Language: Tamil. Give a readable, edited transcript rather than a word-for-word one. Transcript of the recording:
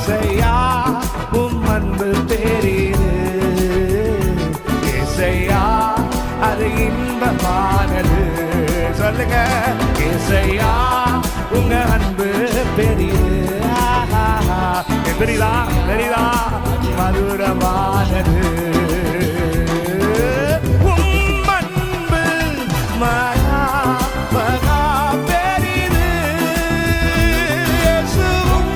ஏசையா உம் அன்பு பெரிது ஏசையா அது இன்பமானது சொல்லுங்க ஏசையா உங்க அன்பு பெரிது பெரிதா பெரிதா மதுரமானது உம் அன்பு மகா மகா பெரிது இயேசுவும்